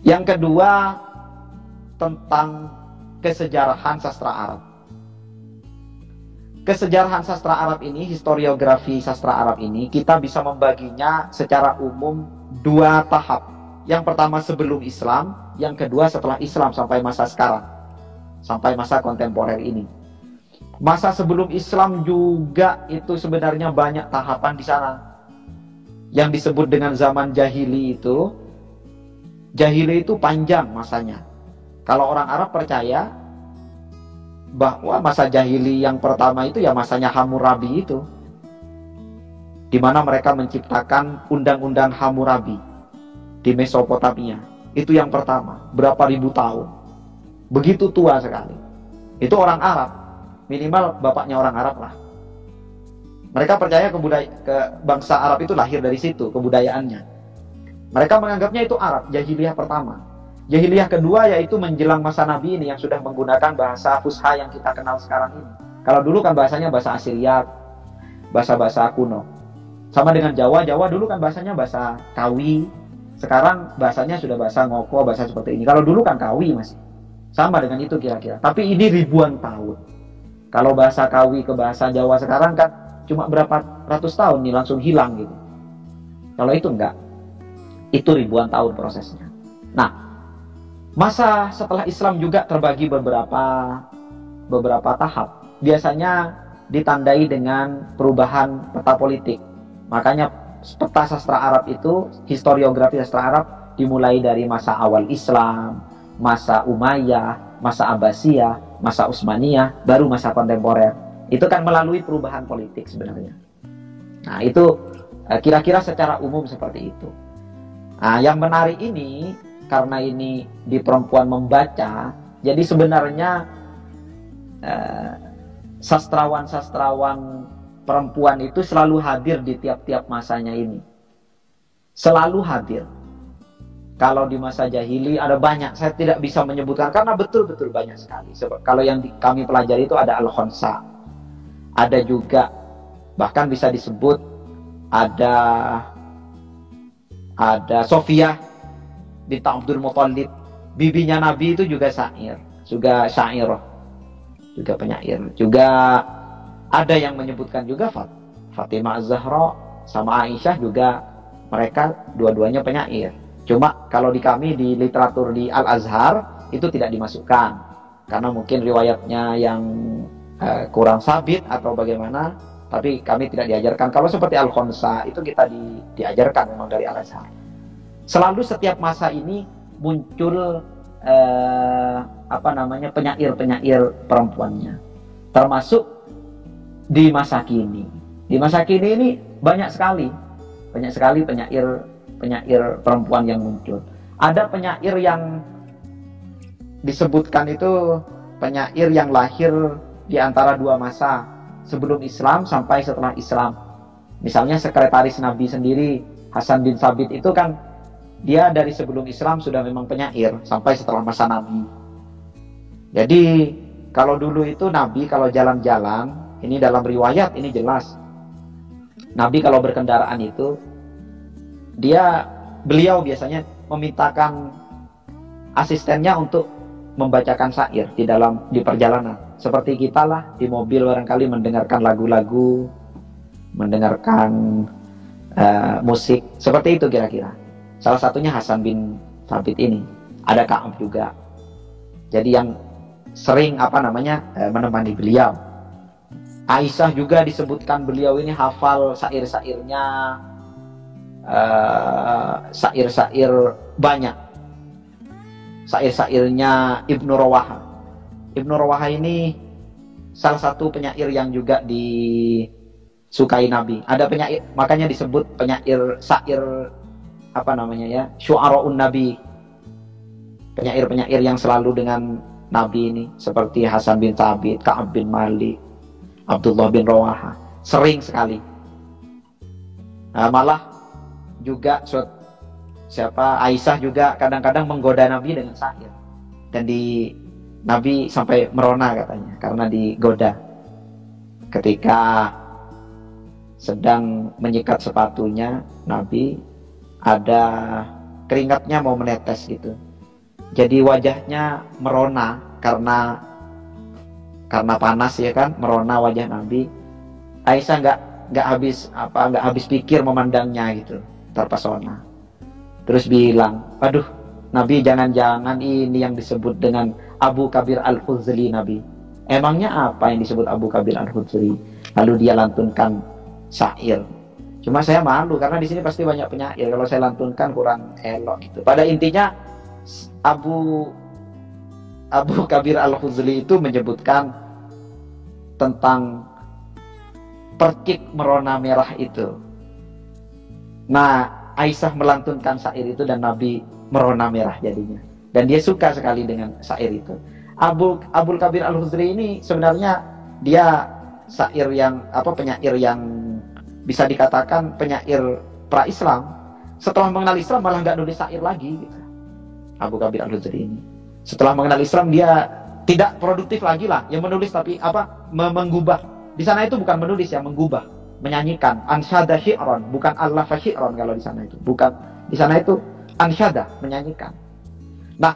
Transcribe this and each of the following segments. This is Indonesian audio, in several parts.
Yang kedua, tentang kesejarahan sastra Arab. Kesejarahan sastra Arab ini, historiografi sastra Arab ini, kita bisa membaginya secara umum dua tahap. Yang pertama sebelum Islam, yang kedua setelah Islam sampai masa sekarang, sampai masa kontemporer ini. Masa sebelum Islam juga itu sebenarnya banyak tahapan di sana. Yang disebut dengan zaman jahili itu panjang masanya. Kalau orang Arab percaya bahwa masa jahili yang pertama itu ya masanya Hammurabi itu, di mana mereka menciptakan undang-undang Hammurabi di Mesopotamia. Itu yang pertama, berapa ribu tahun, begitu tua sekali. Itu orang Arab, minimal bapaknya orang Arab lah. Mereka percaya ke bangsa Arab itu lahir dari situ, kebudayaannya. Mereka menganggapnya itu Arab, jahiliyah pertama. Jahiliyah kedua yaitu menjelang masa Nabi ini yang sudah menggunakan bahasa Fusha yang kita kenal sekarang ini. Kalau dulu kan bahasanya bahasa Assyriat, bahasa-bahasa kuno. Sama dengan Jawa, Jawa dulu kan bahasanya bahasa Kawi. Sekarang bahasanya sudah bahasa Ngoko, bahasa seperti ini. Kalau dulu kan Kawi masih. Sama dengan itu kira-kira. Tapi ini ribuan tahun. Kalau bahasa Kawi ke bahasa Jawa sekarang kan cuma berapa ratus tahun nih langsung hilang gitu. Kalau itu enggak. Itu ribuan tahun prosesnya. Nah, masa setelah Islam juga terbagi beberapa tahap. Biasanya ditandai dengan perubahan peta politik. Makanya peta sastra Arab itu, historiografi sastra Arab dimulai dari masa awal Islam, masa Umayyah, masa Abbasiyah, masa Utsmaniyah, baru masa kontemporer. Itu kan melalui perubahan politik sebenarnya. Nah, itu kira-kira secara umum seperti itu. Nah, yang menarik ini karena ini di perempuan membaca, jadi sebenarnya sastrawan-sastrawan perempuan itu selalu hadir di tiap-tiap masanya ini. Selalu hadir. Kalau di masa jahili ada banyak, saya tidak bisa menyebutkan karena betul-betul banyak sekali. Kalau yang kami pelajari itu ada Al-Khonsa, ada juga bahkan bisa disebut ada Sofiyah binti Abdul Muthalib, bibinya Nabi itu juga syair, juga syairah, juga penyair. Juga ada yang menyebutkan juga Fatimah Az-Zahra sama Aisyah juga, mereka dua-duanya penyair. Cuma kalau di kami di literatur di Al-Azhar itu tidak dimasukkan karena mungkin riwayatnya yang kurang sabit atau bagaimana, tapi kami tidak diajarkan. Kalau seperti Al-Khonsa itu kita diajarkan memang dari Al-Azhar. Selalu setiap masa ini muncul penyair-penyair perempuannya, termasuk di masa kini. Di masa kini ini banyak sekali penyair perempuan yang muncul. Ada penyair yang disebutkan itu penyair yang lahir di antara dua masa, sebelum Islam sampai setelah Islam. Misalnya sekretaris Nabi sendiri, Hasan bin Sabit itu kan dia dari sebelum Islam sudah memang penyair sampai setelah masa Nabi. Jadi kalau dulu itu Nabi kalau jalan-jalan, ini dalam riwayat ini jelas, Nabi kalau berkendaraan itu beliau biasanya memintakan asistennya untuk membacakan syair di perjalanan. Seperti kita lah di mobil barangkali mendengarkan lagu-lagu, mendengarkan musik, seperti itu kira-kira. Salah satunya Hasan bin Thabit ini. Ada Ka'ab juga. Jadi yang sering menemani beliau. Aisyah juga disebutkan beliau ini hafal syair-syairnya, syair-syair banyak. Syair-syairnya Ibnu Rawaha. Ibnu Rawaha ini salah satu penyair yang juga disukai Nabi. Ada penyair, makanya disebut penyair syair syu'ara'un Nabi. Penyair-penyair yang selalu dengan Nabi ini, seperti Hasan bin Thabit, Ka'ab bin Malik, Abdullah bin Rawaha, sering sekali. Malah juga Aisyah juga kadang-kadang menggoda Nabi dengan syair. Dan Nabi sampai merona katanya karena digoda. Ketika sedang menyikat sepatunya, Nabi ada keringatnya mau menetes gitu. Jadi wajahnya merona karena panas ya kan, merona wajah Nabi. Aisyah nggak habis pikir memandangnya gitu, terpesona. Terus bilang, aduh Nabi, jangan-jangan ini yang disebut dengan Abu Kabir Al-Huzli Nabi. Emangnya apa yang disebut Abu Kabir Al-Huzli? Lalu dia lantunkan syair. Cuma saya malu karena di sini pasti banyak penyair. Kalau saya lantunkan kurang elok gitu. Pada intinya Abu Kabir Al-Huzli itu menyebutkan tentang perkik merona merah itu. Nah, Aisyah melantunkan syair itu dan Nabi merona merah jadinya. Dan dia suka sekali dengan syair itu. Abul Kabir Al-Huzli ini sebenarnya dia penyair yang bisa dikatakan penyair pra-Islam. Setelah mengenal Islam malah nggak nulis syair lagi gitu. Abu Kabir Al-Huzli ini. Setelah mengenal Islam dia tidak produktif lagi lah, yang menulis tapi menggubah. Di sana itu bukan menulis ya, menggubah, menyanyikan. Ansyada syi'ron, bukan allafa syi'ron kalau di sana itu. Bukan, di sana itu ansyada, menyanyikan. Nah,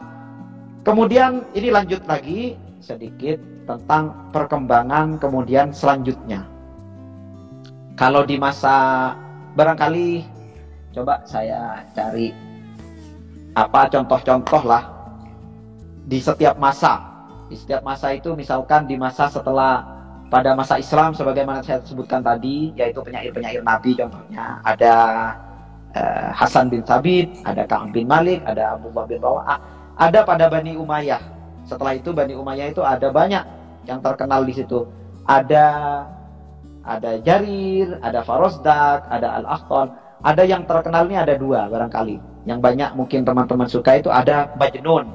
kemudian ini lanjut lagi sedikit tentang perkembangan kemudian selanjutnya. Kalau di masa, barangkali coba saya cari contoh-contoh lah di setiap masa. Di setiap masa itu misalkan di masa pada masa Islam sebagaimana saya sebutkan tadi, yaitu penyair-penyair Nabi contohnya. Ada Hasan bin Thabit, ada Ka'ab bin Malik, ada Abdullah bin Rawa'ah. Ada pada Bani Umayyah. Setelah itu Bani Umayyah itu ada banyak yang terkenal di situ. Ada Jarir, ada Farosdak, ada Al-Akhtal. Ada yang terkenal ini ada dua barangkali. Yang banyak mungkin teman-teman suka itu ada Majnun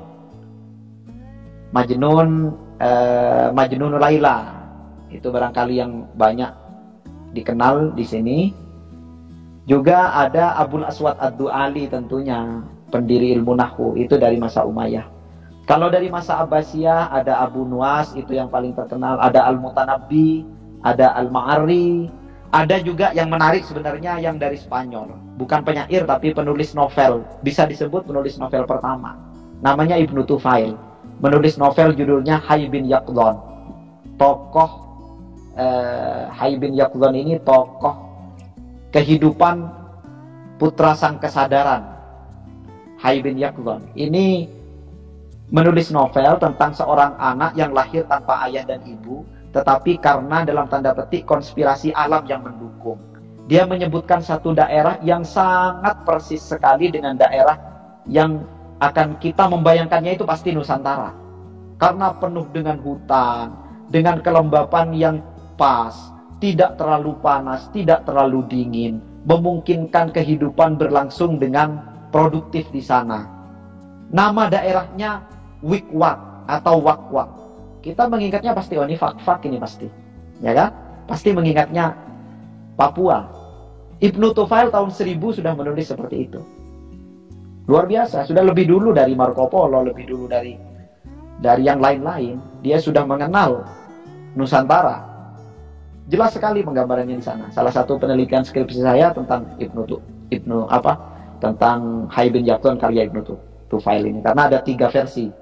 Laila. Itu barangkali yang banyak dikenal di sini. Juga ada Abul Aswad Ad-Du'ali tentunya, pendiri ilmu nahwu, itu dari masa Umayyah. Kalau dari masa Abbasiyah ada Abu Nuwas, itu yang paling terkenal. Ada Al-Mutanabbi, ada Al-Ma'arri. Ada juga yang menarik sebenarnya yang dari Spanyol. Bukan penyair tapi penulis novel. Bisa disebut penulis novel pertama. Namanya Ibnu Tufail. Menulis novel judulnya Hayy bin Yaqdhan. Tokoh Hayy bin Yaqdhan ini tokoh kehidupan putra sang kesadaran. Hayy bin Yaqdhan ini menulis novel tentang seorang anak yang lahir tanpa ayah dan ibu, tetapi karena dalam tanda petik konspirasi alam yang mendukung. Dia menyebutkan satu daerah yang sangat persis sekali dengan daerah yang akan kita membayangkannya itu pasti Nusantara. Karena penuh dengan hutan, dengan kelembapan yang pas, tidak terlalu panas, tidak terlalu dingin, memungkinkan kehidupan berlangsung dengan produktif di sana. Nama daerahnya Wikwak atau Wakwak. Kita mengingatnya pasti, oh ini Fak ini pasti. Ya kan? Pasti mengingatnya Papua. Ibnu Tufail tahun 1000 sudah menulis seperti itu. Luar biasa, sudah lebih dulu dari Marco Polo, lebih dulu dari yang lain-lain. Dia sudah mengenal Nusantara. Jelas sekali penggambarannya di sana. Salah satu penelitian skripsi saya tentang tentang Hayy bin Yaqdhan karya Ibnu Tufail ini, karena ada 3 versi.